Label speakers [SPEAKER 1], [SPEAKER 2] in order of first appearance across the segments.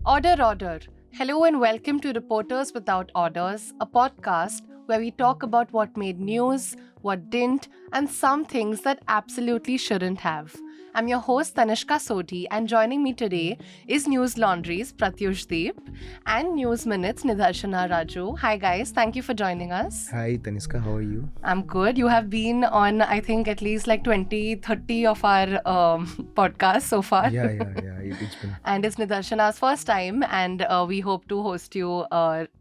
[SPEAKER 1] Order, order. Hello and welcome to Reporters Without Orders, a podcast where we talk about what made news, what didn't, and some things that absolutely shouldn't have. I'm your host Tanishka Sodhi, and joining me today is Newslaundry's Pratyush and News Minutes Nidharshana Raju. Hi guys, thank you for joining us.
[SPEAKER 2] Hi Tanishka, how are you?
[SPEAKER 1] I'm good. You have been on, I think, at least like 20, 30 of our podcasts so far.
[SPEAKER 2] Yeah, it's been.
[SPEAKER 1] And it's Nidharshana's first time, and we hope to host you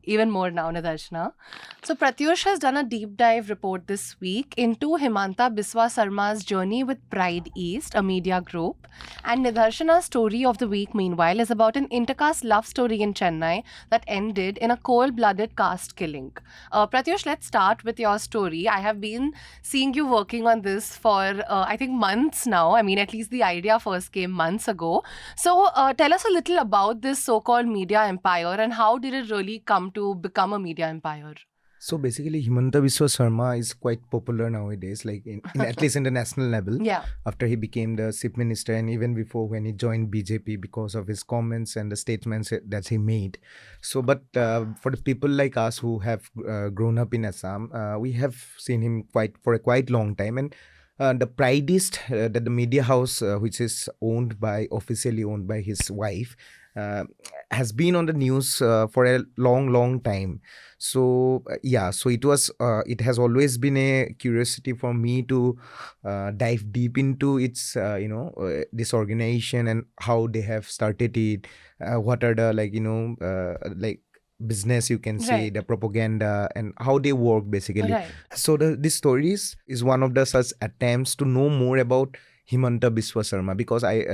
[SPEAKER 1] even more now, Nidharshana. So, Pratyush has done a deep dive report this week into Himanta Biswa Sarma's journey with Pride East, a media group. And Nidharshana's story of the week, meanwhile, is about an intercaste love story in Chennai that ended in a cold blooded caste killing. Pratyush, let's start with your story. I have been seeing you working on this for, I think, months now. I mean, at least the idea first came months ago. So tell us a little about this so-called media empire and how did it really come to become a media empire?
[SPEAKER 2] So basically, Himanta Biswa Sarma is quite popular nowadays, like in at least in the national level.
[SPEAKER 1] Yeah.
[SPEAKER 2] After he became the chief minister, and even before when he joined BJP because of his comments and the statements that he made. So, but for the people like us who have grown up in Assam, we have seen him for a quite long time, and the Pride East, the media house, which is officially owned by his wife, has been on the news for a long time. So so it has always been a curiosity for me to dive deep into its this organization and how they have started it, what are the business, you can say,
[SPEAKER 1] Right.
[SPEAKER 2] the propaganda and how they work basically.
[SPEAKER 1] Right.
[SPEAKER 2] So this story is one of the such attempts to know more about Himanta Biswa Sarma, because I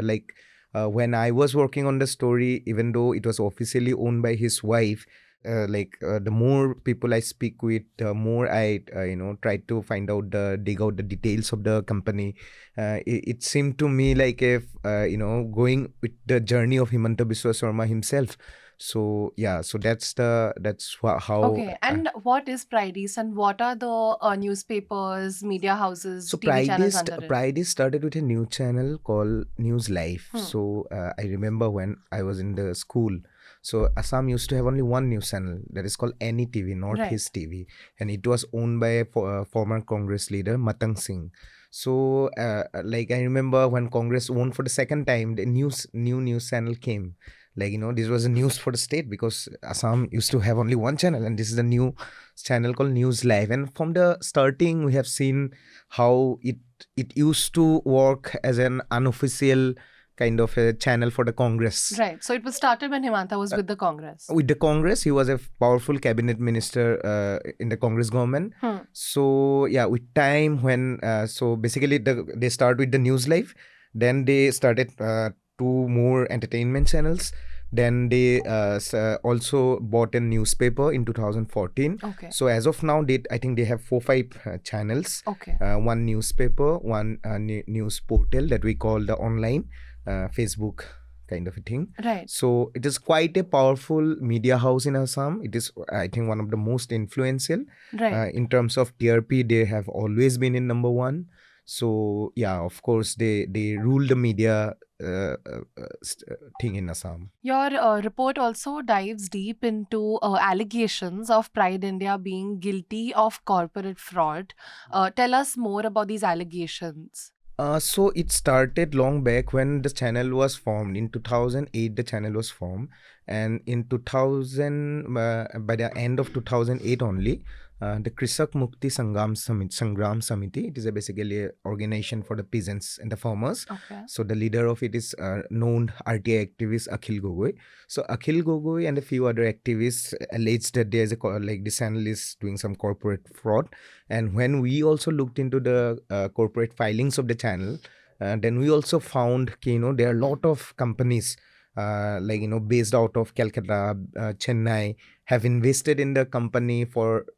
[SPEAKER 2] when I was working on the story, even though it was officially owned by his wife, the more people I speak with, the more I try to dig out the details of the company. It seemed to me like if going with the journey of Himanta Biswa Sarma himself. So that's how.
[SPEAKER 1] Okay. And what is Pride East and what are the newspapers, media houses,
[SPEAKER 2] So
[SPEAKER 1] TV channels under it?
[SPEAKER 2] Pride is started with a new channel called Newslife. So I remember when I was in the school. So Assam used to have only one news channel that is called Any TV, Northeast TV, and it was owned by a former Congress leader Matang Singh. So I remember when Congress won for the second time, the new news channel came. This was a news for the state because Assam used to have only one channel, and this is a new channel called News Live. And from the starting, we have seen how it used to work as an unofficial kind of a channel for the Congress.
[SPEAKER 1] Right. So it was started when Himanta was with the Congress.
[SPEAKER 2] With the Congress, he was a powerful cabinet minister in the Congress government. So with time, when so basically they start with the News Live, then they started two more entertainment channels. Then they also bought a newspaper in 2014.
[SPEAKER 1] Okay.
[SPEAKER 2] So as of now, I think they have 4-5 channels.
[SPEAKER 1] Okay.
[SPEAKER 2] One newspaper, one news portal that we call the online Facebook kind of a thing.
[SPEAKER 1] Right.
[SPEAKER 2] So it is quite a powerful media house in Assam. It is, I think, one of the most influential.
[SPEAKER 1] Right.
[SPEAKER 2] In terms of TRP, they have always been in number one. So of course, they rule the media thing in Assam.
[SPEAKER 1] Your report also dives deep into allegations of Pride India being guilty of corporate fraud. Tell us more about these allegations.
[SPEAKER 2] So it started long back when the channel was formed. In 2008, the channel was formed. And in 2000, by the end of 2008 only, the Krisak Mukti Sangram Samiti, it is basically an organization for the peasants and the farmers.
[SPEAKER 1] Okay.
[SPEAKER 2] So the leader of it is known RTI activist Akhil Gogoi. So Akhil Gogoi and a few other activists alleged that there is this channel is doing some corporate fraud. And when we also looked into the corporate filings of the channel, then we also found there are a lot of companies based out of Calcutta, Chennai, have invested in the company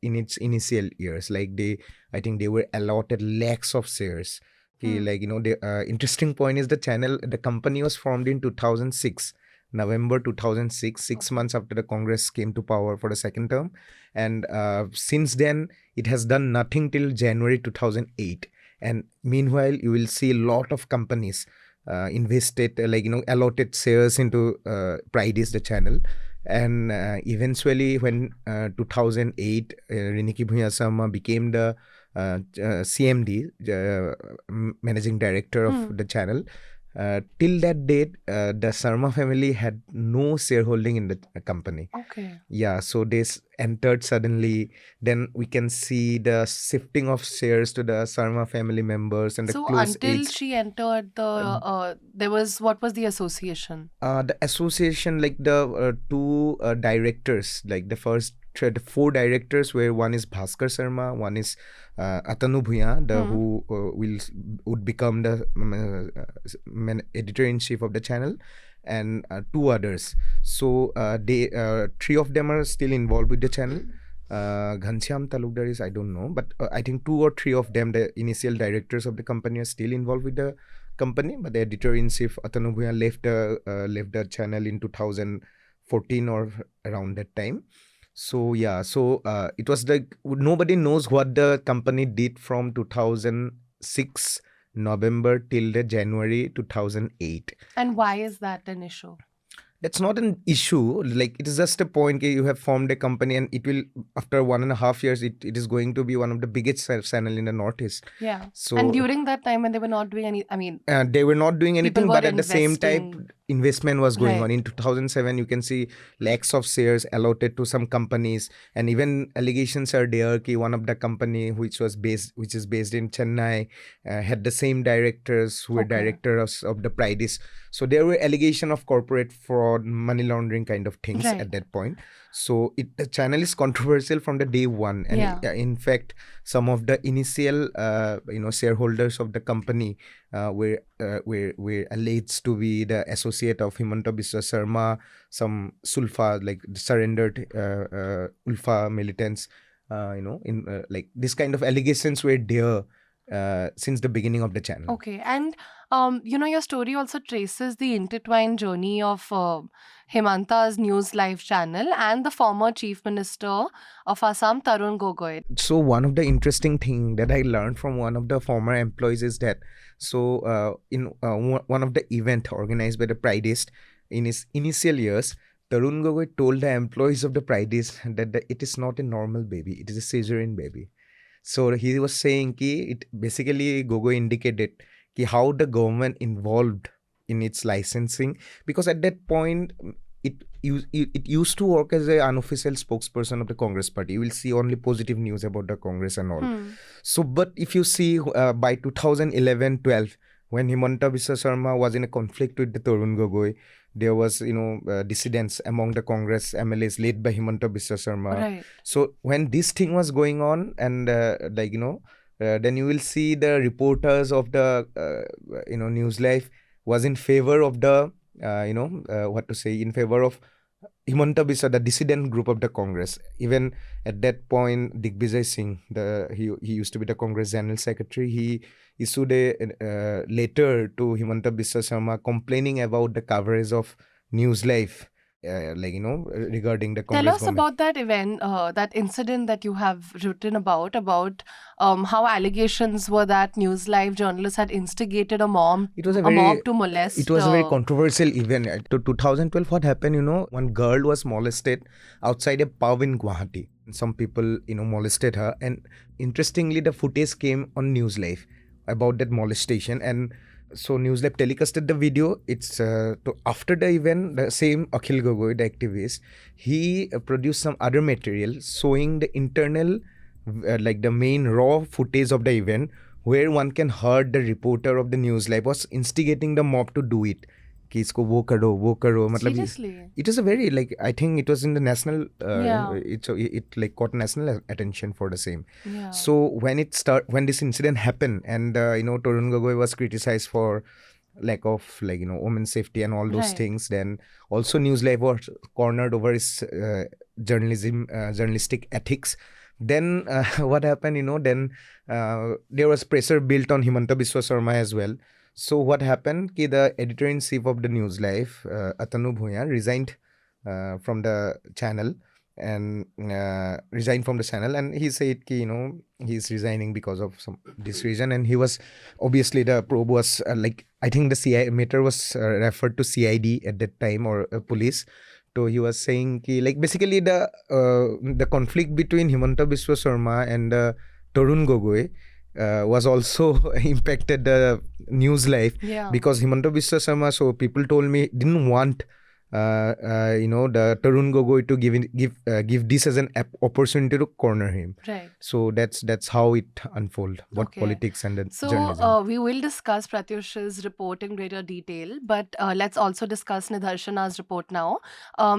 [SPEAKER 2] in its initial years. I think they were allotted lakhs of shares. The interesting point is the company was formed in 2006. November 2006, 6 months after the Congress came to power for the second term. And since then, it has done nothing till January 2008. And meanwhile, you will see a lot of companies invested, allotted shares into Pride's the channel. And eventually, when 2008, Riniki Bhuya Sarma became the CMD, managing director of the channel. Till that date, the Sarma family had no shareholding in the company.
[SPEAKER 1] Okay.
[SPEAKER 2] Yeah, so they entered suddenly. Then we can see the shifting of shares to the Sarma family members and the
[SPEAKER 1] So
[SPEAKER 2] close
[SPEAKER 1] until
[SPEAKER 2] age.
[SPEAKER 1] she entered there was, what was the association?
[SPEAKER 2] The association, like the two directors, like the four directors, where one is Bhaskar Sarma, one is Atanu Bhuya, who would become the editor in chief of the channel, and two others. So they three of them are still involved with the channel. Ghanshyam Talukdar is, I don't know, but I think two or three of them, the initial directors of the company, are still involved with the company. But the editor in chief Atanu Bhuya left the channel in 2014 or around that time. So yeah, so it was like nobody knows what the company did from 2006 November till the January 2008.
[SPEAKER 1] And why is that an issue?
[SPEAKER 2] That's not an issue. Like, it is just a point. You have formed a company, and it will, after 1.5 years, it is going to be one of the biggest channel in the Northeast.
[SPEAKER 1] Yeah.
[SPEAKER 2] So,
[SPEAKER 1] and during that time when they were not doing any,
[SPEAKER 2] they were not doing anything,
[SPEAKER 1] were
[SPEAKER 2] but at the same time,
[SPEAKER 1] investing.
[SPEAKER 2] investment was going
[SPEAKER 1] Right.
[SPEAKER 2] on. In 2007, you can see lakhs of shares allotted to some companies, and even allegations are there that one of the company which is based in Chennai had the same directors who were directors of the Prides. So there were allegations of corporate fraud, money laundering kind of things at that point. So the channel is controversial from the day one, and in fact, some of the initial shareholders of the company were alleged to be the associate of Himanta Biswa Sarma, some Sulfa, like surrendered Ulfa militants. Like this kind of allegations were there since the beginning of the channel.
[SPEAKER 1] Okay. And your story also traces the intertwined journey of Himanta's News Live channel and the former Chief Minister of Assam, Tarun Gogoi.
[SPEAKER 2] So one of the interesting thing that I learned from one of the former employees is that, in one of the event organized by the Prideist in his initial years, Tarun Gogoi told the employees of the Prideist that it is not a normal baby, it is a cesarean baby. So he was saying ki it basically Gogoi indicated ki how the government involved in its licensing, because at that point it used to work as an unofficial spokesperson of the Congress party. You will see only positive news about the Congress and all. So, but if you see by 2011-12, when Himanta Biswa Sarma was in a conflict with the Tarun Gogoi, there was dissidents among the Congress MLAs led by Himanta Biswa Sarma.
[SPEAKER 1] Right.
[SPEAKER 2] So when this thing was going on, and then you will see the reporters of the News Live was in favor of the in favor of Himanta Biswa, the dissident group of the Congress. Even at that point, Digvijay Singh, he used to be the Congress General Secretary, he issued a letter to Himanta Biswa Sarma complaining about the coverage of News Live, regarding the Congress.
[SPEAKER 1] Tell us about that event, that incident that you have written about how allegations were that News Live journalists had instigated a mob to molest.
[SPEAKER 2] It was a very controversial event. To 2012, what happened, one girl was molested outside a pub in Guwahati. Some people, molested her. And interestingly, the footage came on News Live about that molestation. And so News Lab telecasted the video. It's after the event, the same Akhil Gogoi, the activist, he produced some other material showing the internal, like the main raw footage of the event, where one can heard the reporter of the News Lab was instigating the mob to do it. कि इसको वो करो मतलब
[SPEAKER 1] Seriously?
[SPEAKER 2] It was a very, like, I think it was in the national it like got national attention for the same. So when this incident happened, and Tarun Gogoi was criticized for lack of women's safety and all those things, then also News Live was cornered over his journalistic ethics. Then what happened, then there was pressure built on Himanta Biswa Sarma as well. So what happened, the editor-in-chief of the News Live, Atanu Bhuya, resigned from the channel, and resign from the channel. And he said ki, he's resigning because of this reason. And he was obviously, the probe was like, I think the CI matter was referred to CID at that time, or police. So he was saying ki, like, basically the conflict between Himanta Biswa Sarma and Tarun Gogoi was also impacted the news life, because Himanta Biswa Sarma, so people told me, didn't want the Tarun Gogoi to give this as an opportunity to corner him.
[SPEAKER 1] Right.
[SPEAKER 2] So that's how it unfold, what politics and journalism.
[SPEAKER 1] So we will discuss Pratyush's report in greater detail, but let's also discuss Nidharshana's report now.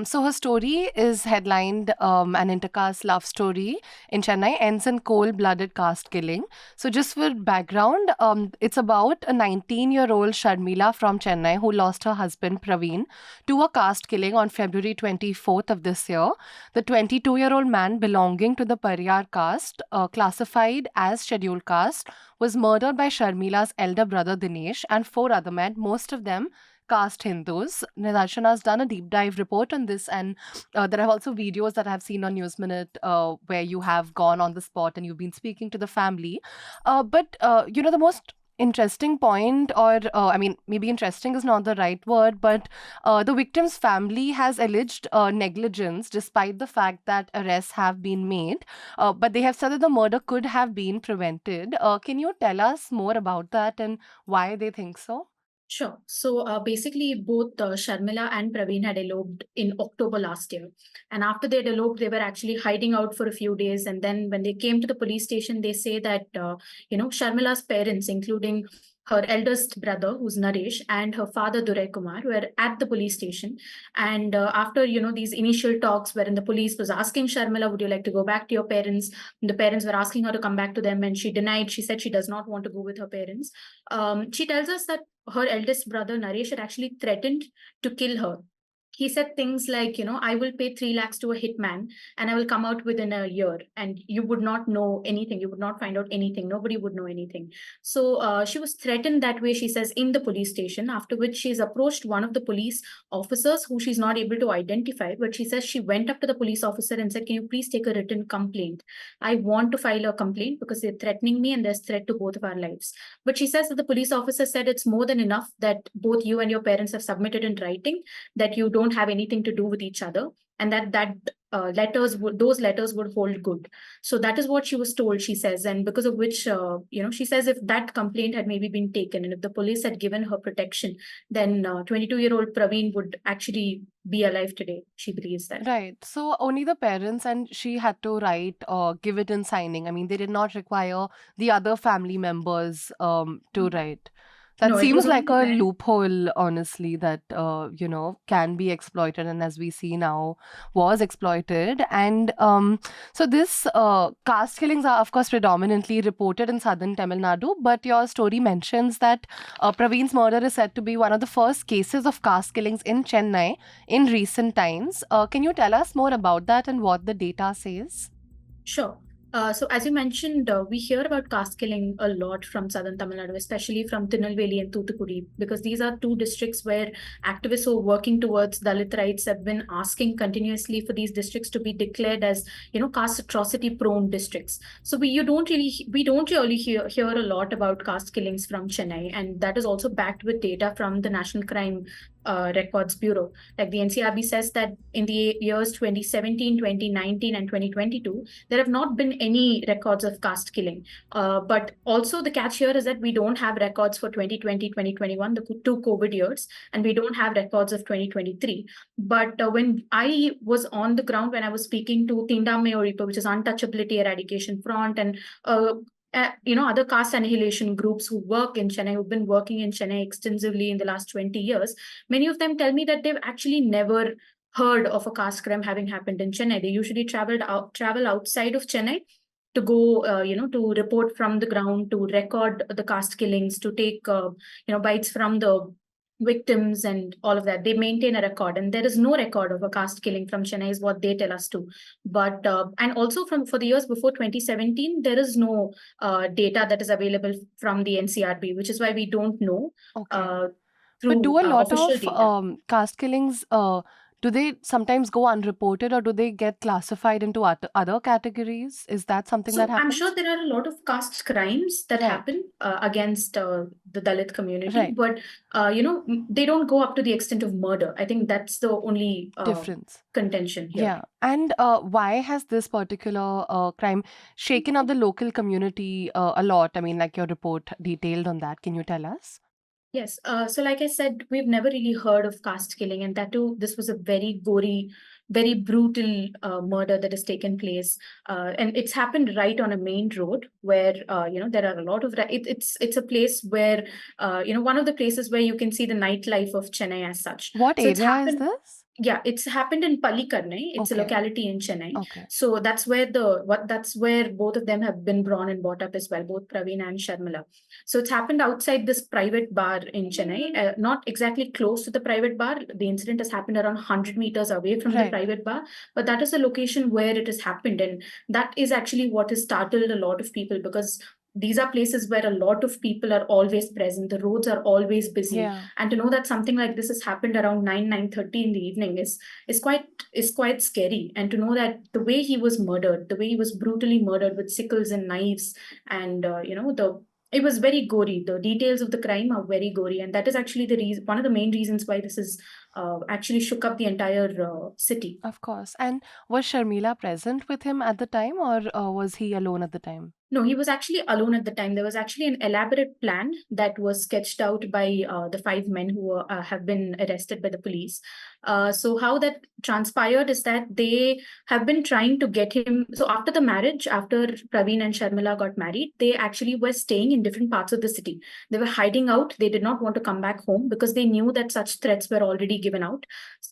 [SPEAKER 1] So her story is headlined "An Intercaste Love Story in Chennai Ends in Cold-Blooded Caste Killing." So just for background, it's about a 19-year-old Sharmila from Chennai who lost her husband Praveen to a caste killing on February 24th of this year. The 22-year-old man belonging to the Pariyar caste, classified as scheduled caste, was murdered by Sharmila's elder brother Dinesh and 4 other men, most of them caste Hindus. Nidharshana has done a deep dive report on this, and there are also videos that I have seen on News Minute where you have gone on the spot and you've been speaking to the family. But the most interesting point, or maybe interesting is not the right word, but the victim's family has alleged negligence despite the fact that arrests have been made, but they have said that the murder could have been prevented. Can you tell us more about that and why they think so?
[SPEAKER 3] Sure. So basically, both Sharmila and Praveen had eloped in October last year. And after they had eloped, they were actually hiding out for a few days. And then when they came to the police station, they say that, Sharmila's parents, including her eldest brother, who's Naresh, and her father, Durai Kumar, were at the police station. And after, these initial talks wherein the police was asking Sharmila, would you like to go back to your parents? And the parents were asking her to come back to them. And she denied. She said she does not want to go with her parents. She tells us that her eldest brother, Naresh, had actually threatened to kill her. He said things like, I will pay 3 lakhs to a hitman and I will come out within a year and you would not know anything. You would not find out anything. Nobody would know anything. So she was threatened that way, she says, in the police station, after which she's approached one of the police officers who she's not able to identify. But she says she went up to the police officer and said, can you please take a written complaint? I want to file a complaint because they're threatening me and there's threat to both of our lives. But she says that the police officer said it's more than enough that both you and your parents have submitted in writing that you don't have anything to do with each other, and those letters would hold good. So that is what she was told, she says, and because of which, she says if that complaint had maybe been taken and if the police had given her protection, then 22-year-old Praveen would actually be alive today. She believes that.
[SPEAKER 1] Right. So only the parents and she had to write or give it in signing. I mean, they did not require the other family members to write. That
[SPEAKER 3] No, it
[SPEAKER 1] seems
[SPEAKER 3] was
[SPEAKER 1] like a
[SPEAKER 3] only
[SPEAKER 1] loophole, honestly, that can be exploited, and as we see now, was exploited. And so this caste killings are, of course, predominantly reported in southern Tamil Nadu. But your story mentions that Praveen's murder is said to be one of the first cases of caste killings in Chennai in recent times. Can you tell us more about that and what the data says?
[SPEAKER 3] Sure. So as you mentioned, we hear about caste killing a lot from southern Tamil Nadu, especially from Tirunelveli and Thoothukudi, because these are 2 districts where activists who are working towards Dalit rights have been asking continuously for these districts to be declared as, caste atrocity prone districts. So we don't really hear a lot about caste killings from Chennai, and that is also backed with data from the National Crime Records Bureau. Like the NCRB says that in the years 2017, 2019, and 2022, there have not been any records of caste killing. But also the catch here is that we don't have records for 2020, 2021, the 2 COVID years, and we don't have records of 2023. But when I was on the ground, when I was speaking to Tindame Oripa, which is Untouchability Eradication Front, and other caste annihilation groups who work in Chennai, who've been working in Chennai extensively in the last 20 years, many of them tell me that they've actually never heard of a caste crime having happened in Chennai. They usually travel outside of Chennai to go, to report from the ground, to record the caste killings, to take, bites from the victims and all of that. They maintain a record, and there is no record of a caste killing from Chennai is what they tell us too. But and also for the years before 2017, there is no data that is available from the NCRB, which is why we don't know.
[SPEAKER 1] Okay. But do a lot of caste killings do they sometimes go unreported, or do they get classified into other categories? Is that something that
[SPEAKER 3] So I'm
[SPEAKER 1] happens?
[SPEAKER 3] sure there are a lot of caste crimes that
[SPEAKER 1] Right.
[SPEAKER 3] happen against the Dalit community,
[SPEAKER 1] Right.
[SPEAKER 3] but they don't go up to the extent of murder. I think that's the only
[SPEAKER 1] Difference.
[SPEAKER 3] contention here.
[SPEAKER 1] Yeah. And why has this particular crime shaken up the local community a lot? I mean, like your report detailed on that. Can you tell us?
[SPEAKER 3] Yes. So like I said, we've never really heard of caste killing, and that too, this was a very gory, very brutal murder that has taken place, and it's happened right on a main road where there are a lot of it's a place where one of the places where you can see the nightlife of Chennai as such.
[SPEAKER 1] What
[SPEAKER 3] So it's
[SPEAKER 1] area is
[SPEAKER 3] happened.
[SPEAKER 1] this?
[SPEAKER 3] Yeah, it's happened in Pallikarnai. It's a
[SPEAKER 1] Okay.
[SPEAKER 3] locality in Chennai.
[SPEAKER 1] Okay.
[SPEAKER 3] So that's where that's where both of them have been born and brought up as well, both Praveen and Sharmila. So it's happened outside this private bar in Chennai, not exactly close to the private bar. The incident has happened around 100 meters away from the
[SPEAKER 1] Right.
[SPEAKER 3] private bar, but that is the location where it has happened. And that is actually what has startled a lot of people, because these are places where a lot of people are always present. The roads are always busy.
[SPEAKER 1] Yeah.
[SPEAKER 3] And to know that something like this has happened around 9:30 in the evening is quite scary. And to know that the way he was murdered, the way he was brutally murdered with sickles and knives, and it was very gory. The details of the crime are very gory, and that is actually the reason, one of the main reasons why this is actually shook up the entire city.
[SPEAKER 1] Of course. And was Sharmila present with him at the time, or was he alone at the time?
[SPEAKER 3] No, he was actually alone at the time. There was actually an elaborate plan that was sketched out by the 5 men who have been arrested by the police. So how that transpired is that they have been trying to get him. So after the marriage, after Praveen and Sharmila got married, they actually were staying in different parts of the city. They were hiding out. They did not want to come back home because they knew that such threats were already given out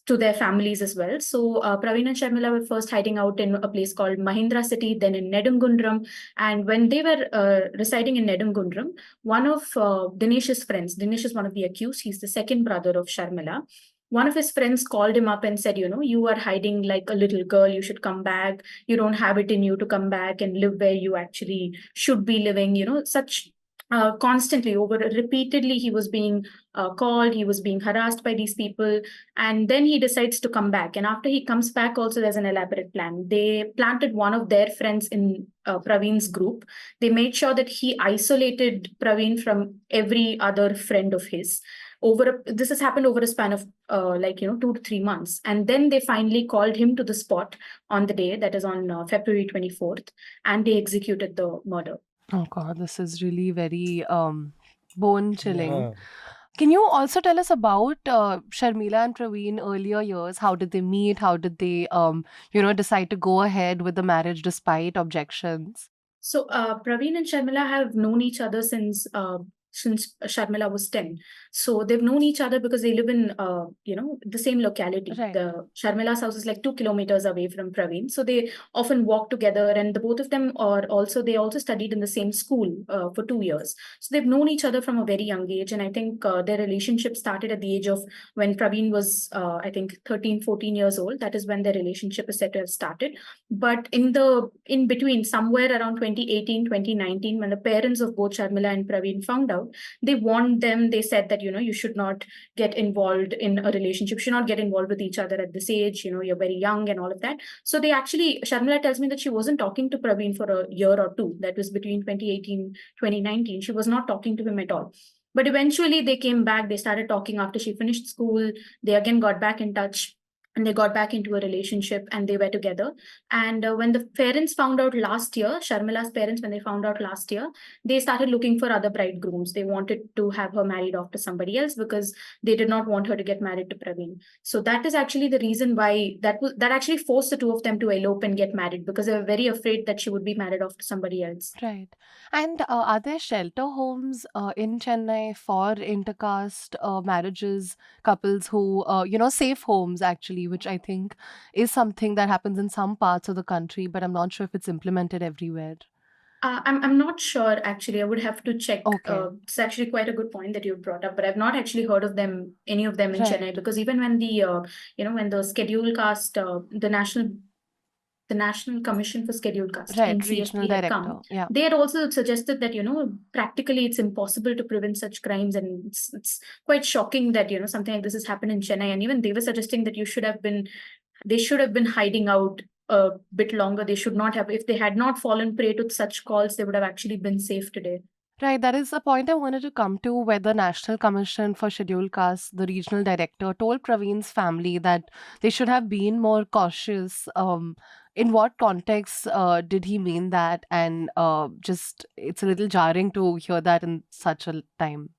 [SPEAKER 3] to their families as well. So Praveen and Sharmila were first hiding out in a place called Mahindra City, then in Nedungundram. And when they were residing in Nedungundram, one of Dinesh's friends, Dinesh is one of the accused, he's the second brother of Sharmila. One of his friends called him up and said, you are hiding like a little girl, you should come back. You don't have it in you to come back and live where you actually should be living, such constantly, repeatedly, he was being called, he was being harassed by these people. And then he decides to come back. And after he comes back, also, there's an elaborate plan. They planted one of their friends in Praveen's group. They made sure that he isolated Praveen from every other friend of his. This has happened over a span of 2 to 3 months. And then they finally called him to the spot on the day, that is on February 24th, and they executed the murder.
[SPEAKER 1] Oh God, this is really very bone chilling.
[SPEAKER 2] Yeah.
[SPEAKER 1] Can you also tell us about Sharmila and Praveen earlier years? How did they meet? How did they decide to go ahead with the marriage despite objections?
[SPEAKER 3] So Praveen and Sharmila have known each other since Sharmila was 10. So they've known each other because they live in the same locality.
[SPEAKER 1] Right.
[SPEAKER 3] The Sharmila's house is like 2 kilometers away from Praveen. So they often walk together, and the both of them they also studied in the same school for 2 years. So they've known each other from a very young age. And I think their relationship started at the age of when Praveen was I think 13, 14 years old. That is when their relationship is said to have started. But in between, somewhere around 2018, 2019, when the parents of both Sharmila and Praveen found out, they warned them. They said that you should not get involved in a relationship, should not get involved with each other at this age, you're very young and all of that. So they actually, Sharmila tells me that she wasn't talking to Praveen for a year or two. That was between 2018, 2019. She was not talking to him at all. But eventually they came back. They started talking after she finished school. They again got back in touch, and they got back into a relationship, and they were together. And when the parents found out last year, Sharmila's parents, when they found out last year, they started looking for other bridegrooms. They wanted to have her married off to somebody else because they did not want her to get married to Praveen. So that is actually the reason why that actually forced the two of them to elope and get married, because they were very afraid that she would be married off to somebody else.
[SPEAKER 1] Right. And are there shelter homes in Chennai for intercaste marriages, couples who, safe homes actually, which I think is something that happens in some parts of the country, but I'm not sure if it's implemented everywhere.
[SPEAKER 3] I'm not sure, actually. I would have to check.
[SPEAKER 1] Okay.
[SPEAKER 3] It's actually quite a good point that you brought up, but I've not actually heard of any of them in
[SPEAKER 1] Right.
[SPEAKER 3] Chennai, because even when the scheduled caste, the national the National Commission for Scheduled Caste,
[SPEAKER 1] Right, regional
[SPEAKER 3] NCSC, had
[SPEAKER 1] director.
[SPEAKER 3] come,
[SPEAKER 1] Yeah.
[SPEAKER 3] they had also suggested that, practically it's impossible to prevent such crimes. And it's quite shocking that, something like this has happened in Chennai. And even they were suggesting that they should have been hiding out a bit longer. They should not have, if they had not fallen prey to such calls, they would have actually been safe today.
[SPEAKER 1] Right, that is the point I wanted to come to, where the National Commission for Scheduled Castes, the regional director, told Praveen's family that they should have been more cautious. In what context did he mean that? And just it's a little jarring to hear that in such a time.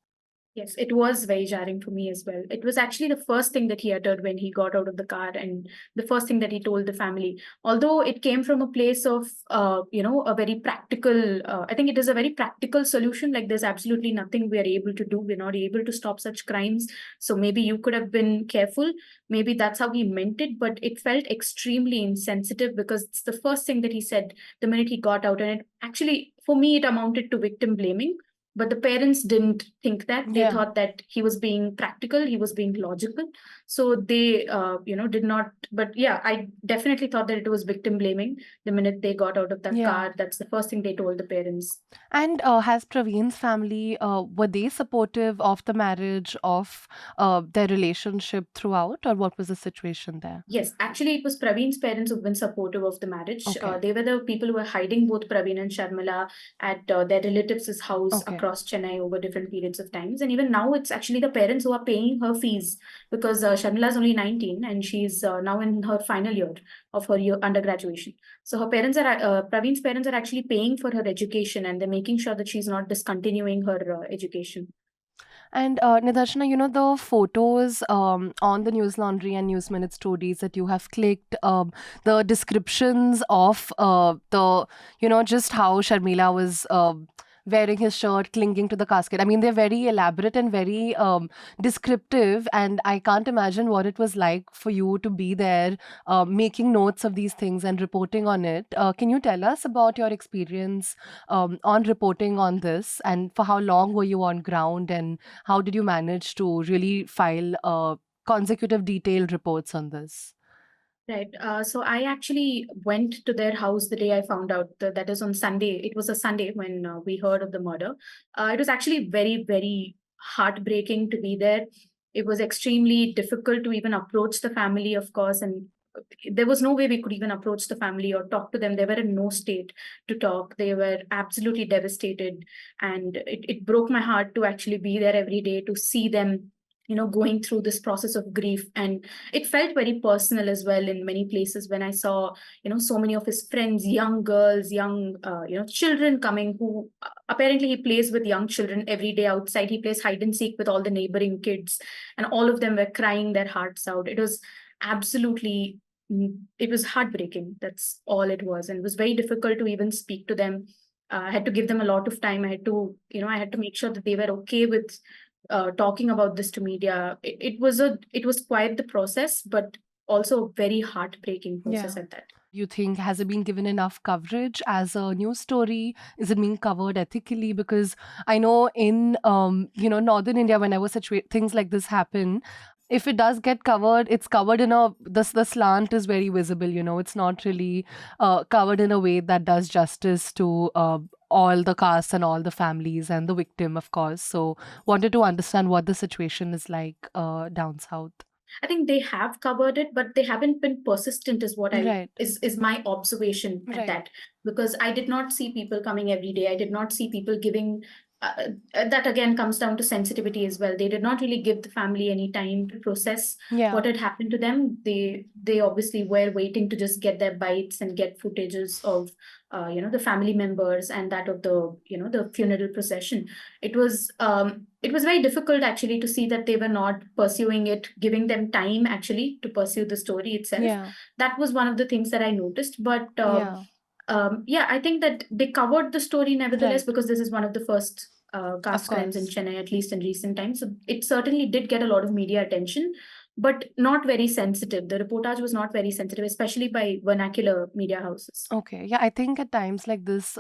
[SPEAKER 3] Yes, it was very jarring for me as well. It was actually the first thing that he uttered when he got out of the car, and the first thing that he told the family. Although it came from a place of, a very practical, I think it is a very practical solution. Like there's absolutely nothing we are able to do. We're not able to stop such crimes. So maybe you could have been careful. Maybe that's how he meant it, but it felt extremely insensitive because it's the first thing that he said the minute he got out. And it actually, for me, it amounted to victim blaming. But the parents didn't think that. They
[SPEAKER 1] Yeah.
[SPEAKER 3] thought that he was being practical, he was being logical. So they, did not. But yeah, I definitely thought that it was victim blaming the minute they got out of that
[SPEAKER 1] Yeah.
[SPEAKER 3] car. That's the first thing they told the parents.
[SPEAKER 1] And has Praveen's family, were they supportive of the marriage, of their relationship throughout, or what was the situation there?
[SPEAKER 3] Yes, actually, it was Praveen's parents who've been supportive of the marriage.
[SPEAKER 1] Okay.
[SPEAKER 3] They were the people who were hiding both Praveen and Sharmila at their relatives' house
[SPEAKER 1] Okay.
[SPEAKER 3] across Chennai over different periods of times. And even now, it's actually the parents who are paying her fees because Sharmila is only 19 and she's now in her final year of her undergraduation. So her parents are, Praveen's parents are actually paying for her education, and they're making sure that she's not discontinuing her education.
[SPEAKER 1] And Nidharshana, the photos on the Newslaundry and News Minute stories that you have clicked, the descriptions of just how Sharmila was wearing his shirt, clinging to the casket. I mean, they're very elaborate and very descriptive, and I can't imagine what it was like for you to be there, making notes of these things and reporting on it. Can you tell us about your experience on reporting on this, and for how long were you on ground, and how did you manage to really file consecutive detailed reports on this?
[SPEAKER 3] Right. So I actually went to their house the day I found out that is on Sunday. It was a Sunday when we heard of the murder. It was actually very, very heartbreaking to be there. It was extremely difficult to even approach the family, of course, and there was no way we could even approach the family or talk to them. They were in no state to talk. They were absolutely devastated, and it broke my heart to actually be there every day to see them going through this process of grief. And it felt very personal as well in many places when I saw so many of his friends, young girls, young children coming, who apparently he plays with young children every day outside. He plays hide and seek with all the neighboring kids, and all of them were crying their hearts out. It was absolutely, it was heartbreaking. That's all it was. And it was very difficult to even speak to them. I had to give them a lot of time. I had to make sure that they were okay with talking about this to media. It was quite the process, but also a very heartbreaking process at that.
[SPEAKER 1] You think, has it been given enough coverage as a news story? Is it being covered ethically? Because I know in northern India, whenever things like this happen, if it does get covered, it's covered in the slant is very visible. It's not really covered in a way that does justice to all the castes and all the families and the victim, of course. So wanted to understand what the situation is like down south.
[SPEAKER 3] I think they have covered it, but they haven't been persistent, is what is my observation at that. Because I did not see people coming every day. I did not see people giving. That again comes down to sensitivity as well. They did not really give the family any time to process what had happened to them. They obviously were waiting to just get their bites and get footages of the family members and that of the the funeral procession. It was very difficult actually to see that they were not pursuing it, giving them time actually to pursue the story itself. That was one of the things that I noticed. But I think that they covered the story nevertheless, because this is one of the first caste crimes in Chennai, at least in recent times. So it certainly did get a lot of media attention, but not very sensitive. The reportage was not very sensitive, especially by vernacular media houses.
[SPEAKER 1] Okay. Yeah, I think at times like this,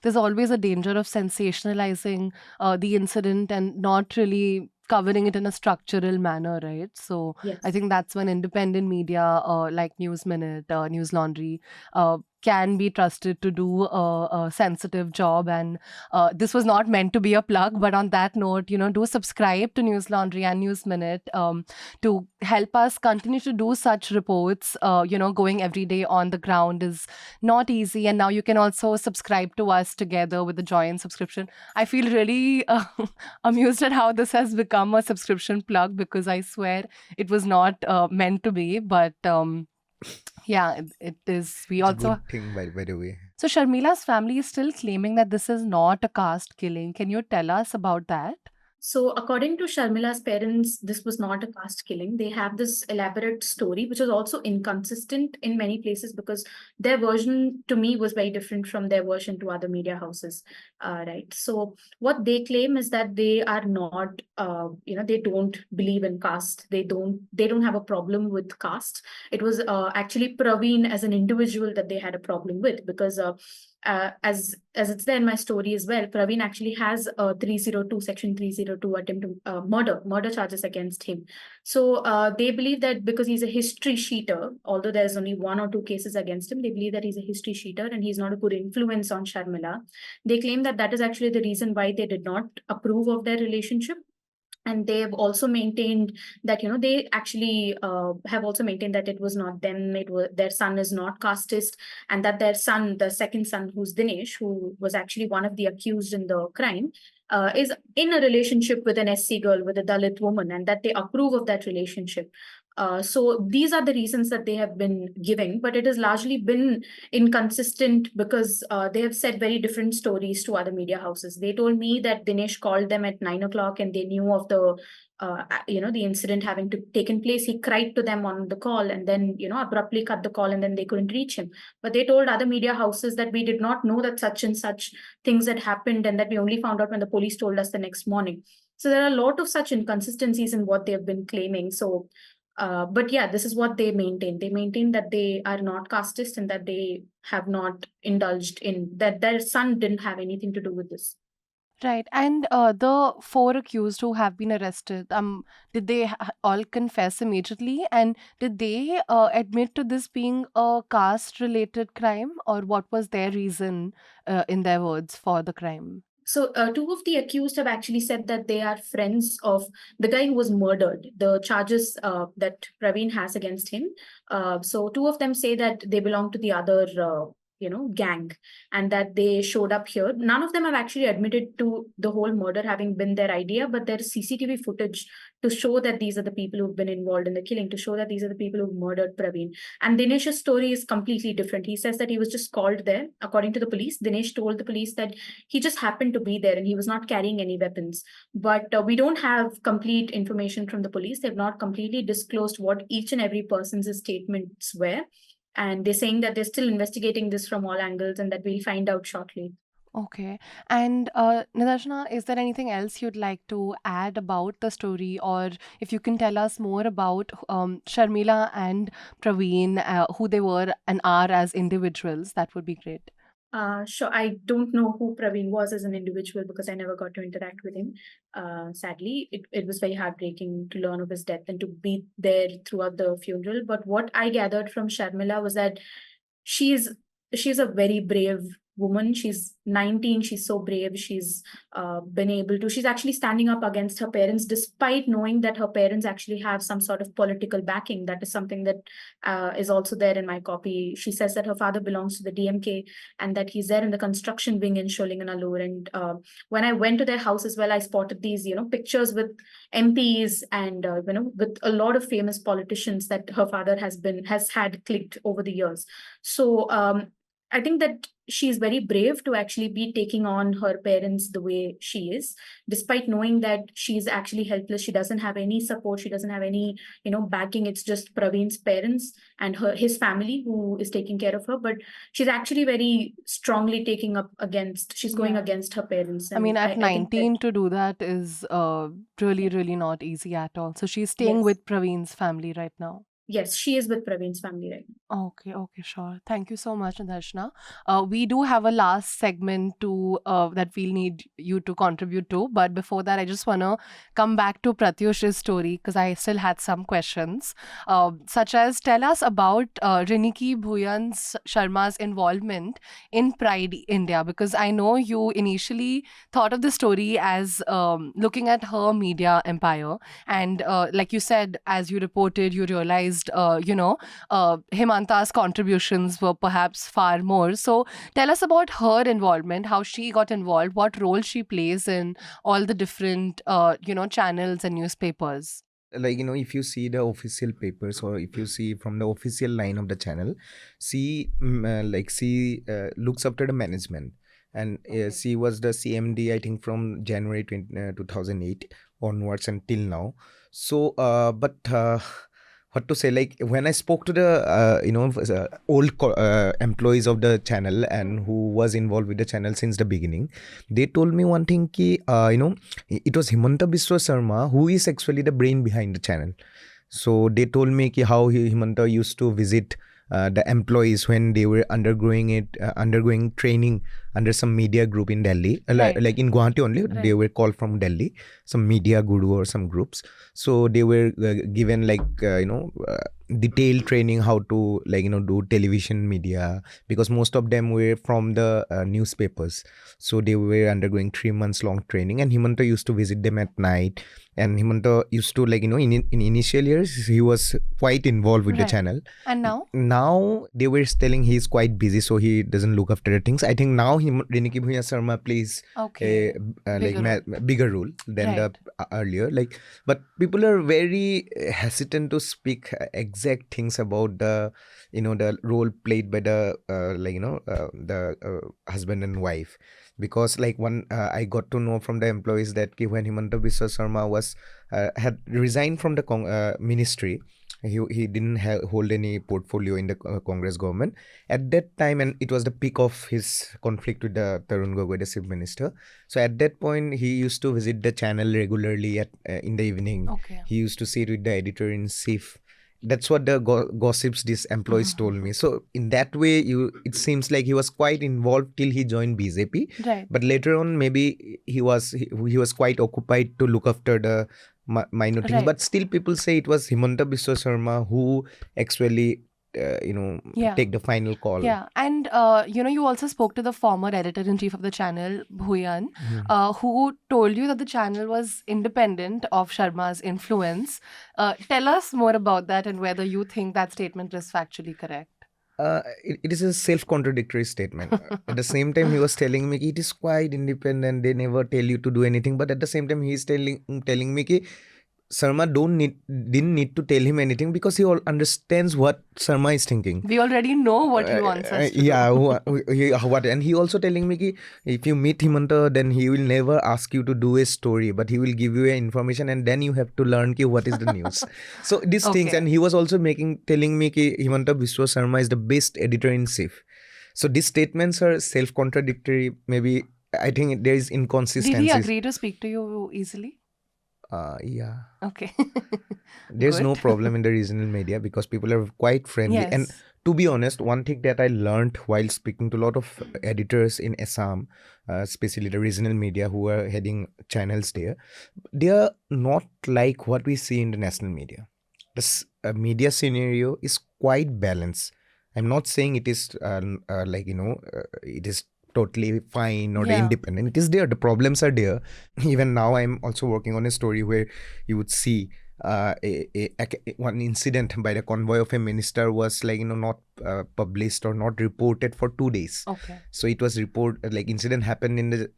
[SPEAKER 1] there's always a danger of sensationalizing the incident and not really covering it in a structural manner, right? So
[SPEAKER 3] Yes.
[SPEAKER 1] I think that's when independent media like News Minute, Newslaundry can be trusted to do a sensitive job. And this was not meant to be a plug, but on that note, do subscribe to Newslaundry and News Minute to help us continue to do such reports. Going every day on the ground is not easy. And now you can also subscribe to us together with the joint subscription. I feel really amused at how this has become a subscription plug, because I swear it was not meant to be. But yeah, it is. We
[SPEAKER 2] It's a
[SPEAKER 1] also.
[SPEAKER 2] good thing, by the way.
[SPEAKER 1] So Sharmila's family is still claiming that this is not a caste killing. Can you tell us about that?
[SPEAKER 3] So, according to Sharmila's parents, this was not a caste killing. They have this elaborate story, which is also inconsistent in many places because their version to me was very different from their version to other media houses. Right. So, what they claim is that they are not, they don't believe in caste. They don't have a problem with caste. It was actually Praveen as an individual that they had a problem with because. As it's there in my story as well, Praveen actually has a section 302 attempt to murder charges against him. So they believe that because he's a history sheeter, although there's only 1 or 2 cases against him, they believe that he's a history sheeter and he's not a good influence on Sharmila. They claim that that is actually the reason why they did not approve of their relationship. And they have also maintained that they actually have also maintained that it was not them, it was their son is not casteist, and that their son, the second son, who's Dinesh, who was actually one of the accused in the crime, is in a relationship with an SC girl, with a Dalit woman, and that they approve of that relationship. So these are the reasons that they have been giving, but it has largely been inconsistent because they have said very different stories to other media houses. They told me that Dinesh called them at 9 o'clock and they knew of the incident having taken place. He cried to them on the call and then, abruptly cut the call and then they couldn't reach him. But they told other media houses that we did not know that such and such things had happened and that we only found out when the police told us the next morning. So there are a lot of such inconsistencies in what they have been claiming. So but yeah, this is what they maintain. They maintain that they are not casteist and that they have not indulged in that. Their son didn't have anything to do with this.
[SPEAKER 1] Right. And the 4 accused who have been arrested, did they all confess immediately? And did they admit to this being a caste-related crime, or what was their reason, in their words, for the crime?
[SPEAKER 3] So 2 of the accused have actually said that they are friends of the guy who was murdered, the charges that Praveen has against him. So 2 of them say that they belong to the other gang, and that they showed up here. None of them have actually admitted to the whole murder having been their idea, but there's CCTV footage to show that these are the people who've been involved in the killing, to show that these are the people who murdered Praveen. And Dinesh's story is completely different. He says that he was just called there. According to the police, Dinesh told the police that he just happened to be there and he was not carrying any weapons. But we don't have complete information from the police. They've not completely disclosed what each and every person's statements were. And they're saying that they're still investigating this from all angles and that we'll find out shortly.
[SPEAKER 1] Okay. And Nidharshana, is there anything else you'd like to add about the story, or if you can tell us more about Sharmila and Praveen, who they were and are as individuals, that would be great.
[SPEAKER 3] Sure. I don't know who Praveen was as an individual because I never got to interact with him. Sadly, it was very heartbreaking to learn of his death and to be there throughout the funeral. But what I gathered from Sharmila was that she's a very brave woman. She's 19. She's so brave. She's she's actually standing up against her parents, despite knowing that her parents actually have some sort of political backing. That is something that is also there in my copy. She says that her father belongs to the DMK and that he's there in the construction wing in Sholinganallur. And when I went to their house as well, I spotted these, pictures with MPs and, with a lot of famous politicians that her father has had clicked over the years. So I think that she's very brave to actually be taking on her parents the way she is, despite knowing that she's actually helpless. She doesn't have any support. She doesn't have any, backing. It's just Praveen's parents and his family who is taking care of her. But she's actually very strongly she's going against her parents.
[SPEAKER 1] I mean,
[SPEAKER 3] And
[SPEAKER 1] at
[SPEAKER 3] I think
[SPEAKER 1] 19 to do that is really, really not easy at all. So she's staying
[SPEAKER 3] Yes.
[SPEAKER 1] with Praveen's family right now.
[SPEAKER 3] yes, she is with Praveen's family right now.
[SPEAKER 1] Okay, sure. Thank you so much, Nidharshana. We do have a last segment to that we'll need you to contribute to, but before that, I just want to come back to Pratyush's story because I still had some questions, such as tell us about Riniki Bhuyan's Sharma's involvement in Pride India, because I know you initially thought of the story as looking at her media empire, and like you said, as you reported, you realized, Himanta's contributions were perhaps far more. So tell us about her involvement, how she got involved, what role she plays in all the different, channels and newspapers.
[SPEAKER 2] Like, if you see the official papers, or if you see from the official line of the channel, she looks after the management, and
[SPEAKER 1] Okay.
[SPEAKER 2] she was the CMD, I think, from January 2008 onwards until now. So what to say, like, when I spoke to the old employees of the channel and who was involved with the channel since the beginning, they told me one thing ki, it was Himanta Biswa Sarma who is actually the brain behind the channel. So they told me ki how Himanta used to visit the employees when they were undergoing training under some media group in Delhi,
[SPEAKER 1] Right.
[SPEAKER 2] like in Guwahati only.
[SPEAKER 1] Right.
[SPEAKER 2] They were called from Delhi, some media guru or some groups. So they were given detailed training how to do television media, because most of them were from the newspapers. So they were undergoing 3 months long training, and Himanta used to visit them at night. And Himanta used to, in initial years, he was quite involved with the
[SPEAKER 1] Right.
[SPEAKER 2] channel.
[SPEAKER 1] And now?
[SPEAKER 2] Now they were telling he's quite busy, so he doesn't look after the things. I think now Riniki Bhuya Sarma plays
[SPEAKER 1] Okay.
[SPEAKER 2] bigger role than
[SPEAKER 1] Right.
[SPEAKER 2] the earlier. But people are very hesitant to speak exact things about the the role played by the husband and wife, because I got to know from the employees that when Himanta Biswa Sarma was had resigned from the ministry, he didn't hold any portfolio in the Congress government at that time, and it was the peak of his conflict with the Tarun Gogoi, the chief minister. So at that point, he used to visit the channel regularly at in the evening.
[SPEAKER 1] Okay.
[SPEAKER 2] He used to sit with the editor in chief. That's what the gossips these employees told me. So in that way, it seems like he was quite involved till he joined BJP.
[SPEAKER 1] Right.
[SPEAKER 2] But later on, maybe he was quite occupied to look after the minor things.
[SPEAKER 1] Right.
[SPEAKER 2] But still, people say it was Himanta Biswa Sarma who actually
[SPEAKER 1] Yeah.
[SPEAKER 2] take the final call.
[SPEAKER 1] Yeah, and you also spoke to the former editor-in-chief of the channel, Bhuyan, who told you that the channel was independent of Sharma's influence. Tell us more about that and whether you think that statement is factually correct.
[SPEAKER 2] It is a self-contradictory statement. At the same time, he was telling me it is quite independent. They never tell you to do anything. But at the same time, he is telling me ki Sarma didn't need to tell him anything, because he all understands what Sarma is thinking.
[SPEAKER 1] We already know what he wants us to
[SPEAKER 2] Yeah,
[SPEAKER 1] do.
[SPEAKER 2] what, and he also telling me ki if you meet Himanta, then he will never ask you to do a story, but he will give you information, and then you have to learn ki what is the news. So these things,
[SPEAKER 1] Okay.
[SPEAKER 2] and he was also telling me ki Himanta Biswa Sarma is the best editor in chief. So these statements are self-contradictory. Maybe I think there is
[SPEAKER 1] Did he
[SPEAKER 2] inconsistencies.
[SPEAKER 1] agree to speak to you easily?
[SPEAKER 2] Yeah.
[SPEAKER 1] Okay.
[SPEAKER 2] There's no
[SPEAKER 1] Good.
[SPEAKER 2] problem in the regional media because people are quite friendly. And
[SPEAKER 1] Yes.
[SPEAKER 2] to be honest, one thing that I learned while speaking to a lot of editors in Assam, especially the regional media who are heading channels there, they are not like what we see in the national media. The media scenario is quite balanced. I'm not saying it is it is totally fine or
[SPEAKER 1] Yeah.
[SPEAKER 2] independent. It is there. The problems are there. Even now, I'm also working on a story where you would see one incident by the convoy of a minister was not published or not reported for 2 days.
[SPEAKER 1] Okay.
[SPEAKER 2] So it was incident happened in the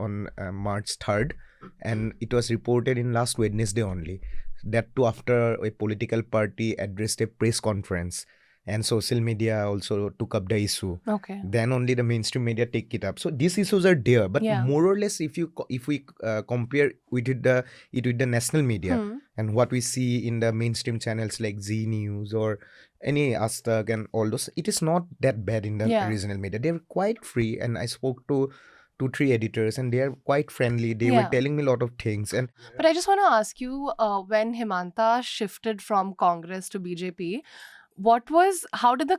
[SPEAKER 2] on March 3rd, and it was reported in last Wednesday only. That too after a political party addressed a press conference, and social media also took up the issue.
[SPEAKER 1] Okay.
[SPEAKER 2] Then only the mainstream media take it up. So these issues are there, but
[SPEAKER 1] Yeah.
[SPEAKER 2] more or less, if we compare with it with the national media and what we see in the mainstream channels like Z News or any Astag and all those, it is not that bad in the
[SPEAKER 1] Yeah.
[SPEAKER 2] regional media. They're quite free, and I spoke to 2-3 editors, and they are quite friendly. They were
[SPEAKER 1] Yeah.
[SPEAKER 2] telling me a lot of things. And
[SPEAKER 1] But I just want to ask you, when Himanta shifted from Congress to BJP, how did the,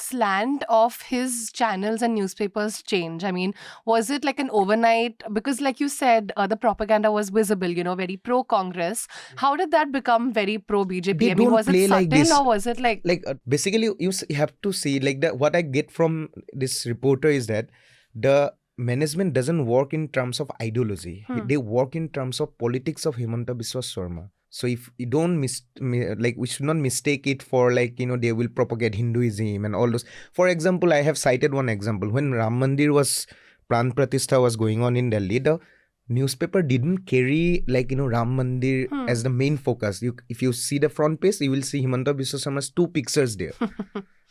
[SPEAKER 1] slant of his channels and newspapers change? I mean, was it like an overnight? Because, like you said, the propaganda was visible, very pro Congress. How did that become very pro BJP?
[SPEAKER 2] They
[SPEAKER 1] I mean,
[SPEAKER 2] don't
[SPEAKER 1] was it
[SPEAKER 2] play like
[SPEAKER 1] subtle
[SPEAKER 2] this.
[SPEAKER 1] or was it like.
[SPEAKER 2] Basically, you have to see, like, what I get from this reporter is that the management doesn't work in terms of ideology. They work in terms of politics of Himanta Biswa Sarma. So if you don't we should not mistake it for, like, they will propagate Hinduism and all those. For example, I have cited one example. When Ram Mandir Pran Pratishtha was going on in Delhi, the newspaper didn't carry, like, Ram Mandir as the main focus. If you see the front page, you will see Himanta Biswa Sarma's 2 pictures there.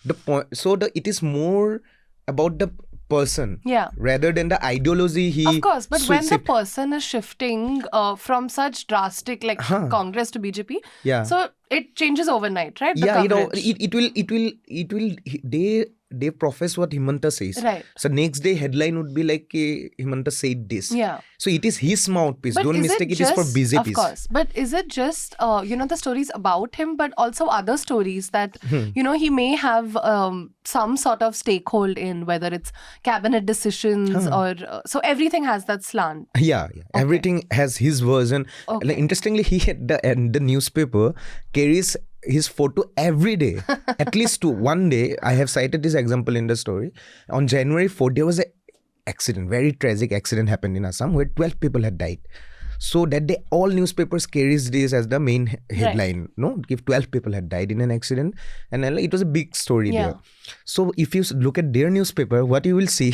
[SPEAKER 2] It is more about the person, rather than the ideology.
[SPEAKER 1] Of course, but when the person is shifting from such drastic, like, Congress to BJP, so it changes overnight, right?
[SPEAKER 2] It will. They profess what Himanta says.
[SPEAKER 1] Right.
[SPEAKER 2] So next day headline would be like, Himanta said this.
[SPEAKER 1] Yeah.
[SPEAKER 2] So it is his mouthpiece.
[SPEAKER 1] But
[SPEAKER 2] don't mistake it is for BJP.
[SPEAKER 1] Of course. But is it just, the stories about him, but also other stories that, he may have some sort of stakehold in, whether it's cabinet decisions or... so everything has that slant.
[SPEAKER 2] Yeah. Okay. Everything has his version.
[SPEAKER 1] Okay.
[SPEAKER 2] Like, interestingly, the newspaper carries his photo every day, at least one day. I have cited this example in the story. On January 4th, there was an accident, very tragic accident happened in Assam where 12 people had died. So that day, all newspapers carries this as the main headline. Right. No, if 12 people had died in an accident, and it was a big story there. So if you look at their newspaper, what you will see,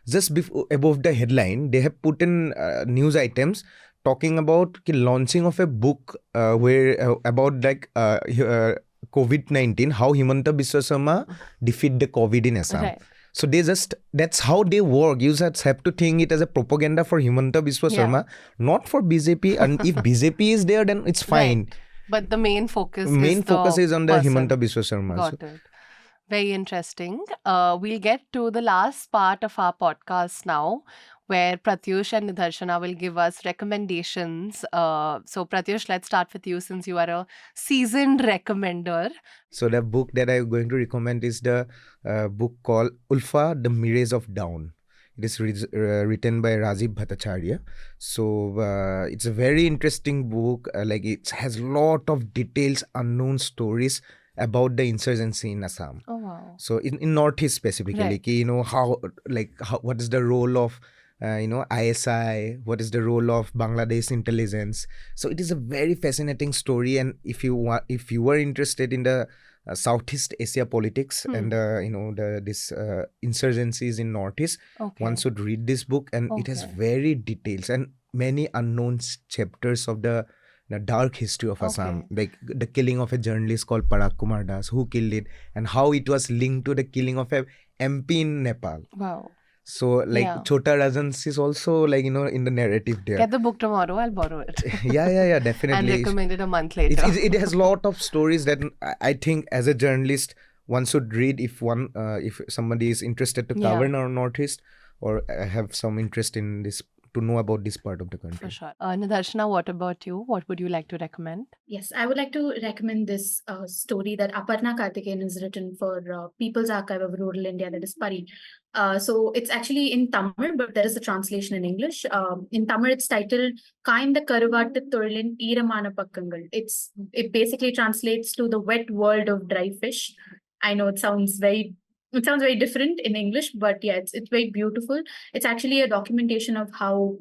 [SPEAKER 2] just above the headline, they have put in news items talking about the launching of a book about COVID-19, how Himanta Biswa Sarma defeat the COVID in Assam. Right. So that's how they work. You just have to think it as a propaganda for Himanta Biswa Sarma, not for BJP. And if BJP is there, then it's fine.
[SPEAKER 1] Right. But the main focus
[SPEAKER 2] is on the Himanta Biswa Sarma.
[SPEAKER 1] Got it. Very interesting. We'll get to the last part of our podcast now, where Pratyush and Nidharshana will give us recommendations. So Pratyush, let's start with you, since you are a seasoned recommender.
[SPEAKER 2] So the book that I'm going to recommend is the book called Ulfa, The Mirage of Dawn. It is written by Rajiv Bhattacharya. So it's a very interesting book. It has lot of details, unknown stories about the insurgency in Assam.
[SPEAKER 1] Oh wow!
[SPEAKER 2] So in Northeast specifically, what is the role of ISI, what is the role of Bangladesh intelligence. So it is a very fascinating story, and if you were interested in the Southeast Asia politics and this insurgencies in Northeast, one should read this book, and it has very details and many unknown chapters of the dark history of Assam, like the killing of a journalist called Parag Kumar Das, who killed it, and how it was linked to the killing of a MP in Nepal.
[SPEAKER 1] Wow.
[SPEAKER 2] So Chota Rajans is also in the narrative there.
[SPEAKER 1] Get the book tomorrow, I'll borrow it.
[SPEAKER 2] Yeah, definitely.
[SPEAKER 1] And recommend it a month later.
[SPEAKER 2] It has a lot of stories that I think as a journalist one should read if somebody is interested to cover Northeast or have some interest in this, to know about this part of the country.
[SPEAKER 1] For sure. Nidharshana, what about you? What would you like to recommend?
[SPEAKER 3] Yes, I would like to recommend this story that Aparna Karthikeyan has written for People's Archive of Rural India, that is PARI. So it's actually in Tamil, but there is a translation in English. In Tamil, it's titled Kainda Karuvattu Thorilin Eeramana Pakkangal. It basically translates to the wet world of dry fish. I know it sounds very different in English, but yeah, it's very beautiful. It's actually a documentation of how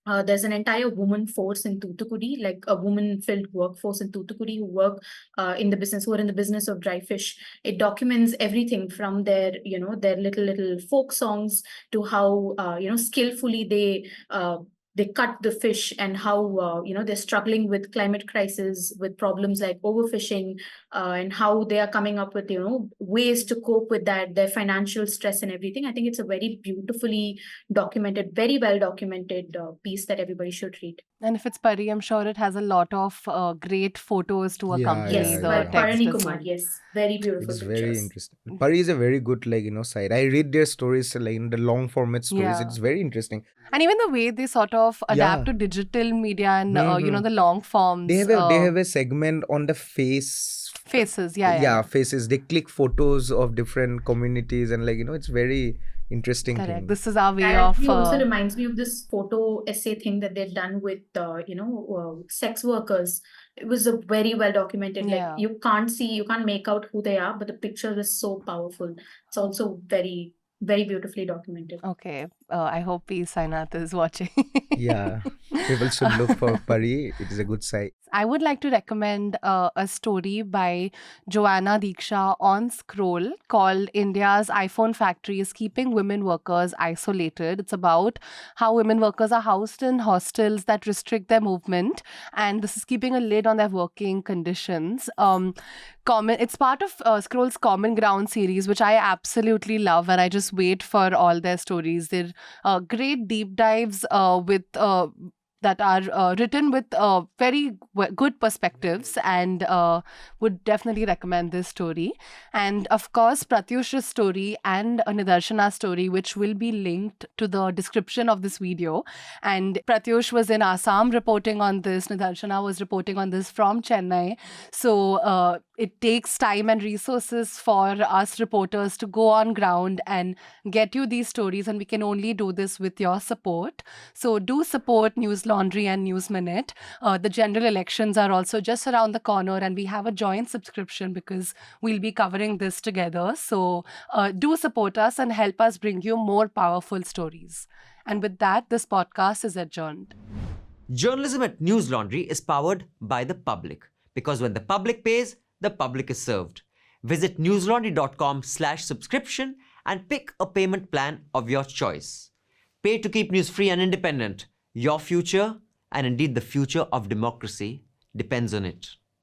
[SPEAKER 3] there's an entire woman force in Thoothukudi, like a woman-filled workforce in Thoothukudi who work who are in the business of dry fish. It documents everything from their little folk songs to how skillfully they cut the fish, and how they're struggling with climate crisis, with problems like overfishing, and how they are coming up with ways to cope with that, their financial stress and everything. I think it's a very beautifully documented, very well documented piece that everybody should read.
[SPEAKER 1] And if it's Pari, I'm sure it has a lot of great photos to
[SPEAKER 2] Yeah,
[SPEAKER 1] accompany
[SPEAKER 3] Yes,
[SPEAKER 1] the
[SPEAKER 3] by
[SPEAKER 2] yeah.
[SPEAKER 1] text
[SPEAKER 3] Parani
[SPEAKER 1] as
[SPEAKER 3] Kumar.
[SPEAKER 1] well.
[SPEAKER 3] Yes, very beautiful
[SPEAKER 2] It's very
[SPEAKER 3] pictures.
[SPEAKER 2] interesting. Pari is a very good, site. I read their stories, in the long format stories.
[SPEAKER 1] Yeah.
[SPEAKER 2] It's very interesting.
[SPEAKER 1] And even the way they sort of adapt
[SPEAKER 2] Yeah.
[SPEAKER 1] to digital media and
[SPEAKER 2] Hmm.
[SPEAKER 1] the long forms
[SPEAKER 2] They have a segment on the
[SPEAKER 1] faces. Yeah.
[SPEAKER 2] faces. They click photos of different communities, and it's very interesting
[SPEAKER 1] Correct.
[SPEAKER 2] thing.
[SPEAKER 1] This is our way
[SPEAKER 3] That
[SPEAKER 1] of
[SPEAKER 3] actually also reminds me of this photo essay thing that they've done with, sex workers. It was a very well documented. Like
[SPEAKER 1] yeah.
[SPEAKER 3] you can't make out who they are, but the picture is so powerful. It's also very, very beautifully documented.
[SPEAKER 1] Okay. I hope P. Sainath is watching.
[SPEAKER 2] Yeah, people should look for Pari. It is a good site.
[SPEAKER 1] I would like to recommend a story by Joanna Diksha on Scroll called India's iPhone Factory is Keeping Women Workers Isolated. It's about how women workers are housed in hostels that restrict their movement, and this is keeping a lid on their working conditions. It's part of Scroll's Common Ground series, which I absolutely love, and I just wait for all their stories. They're great deep dives with that are written with very good perspectives, and would definitely recommend this story. And of course, Pratyush's story and Nidharshana's story, which will be linked to the description of this video. And Pratyush was in Assam reporting on this. Nidharshana was reporting on this from Chennai. So it takes time and resources for us reporters to go on ground and get you these stories, and we can only do this with your support. So do support Newslaundry and News Minute. The general elections are also just around the corner, and we have a joint subscription because we'll be covering this together. So do support us and help us bring you more powerful stories. And with that, this podcast is adjourned.
[SPEAKER 4] Journalism at Newslaundry is powered by the public, because when the public pays, the public is served. Visit newslaundry.com/subscription and pick a payment plan of your choice. Pay to keep news free and independent. Your future, and indeed the future of democracy, depends on it.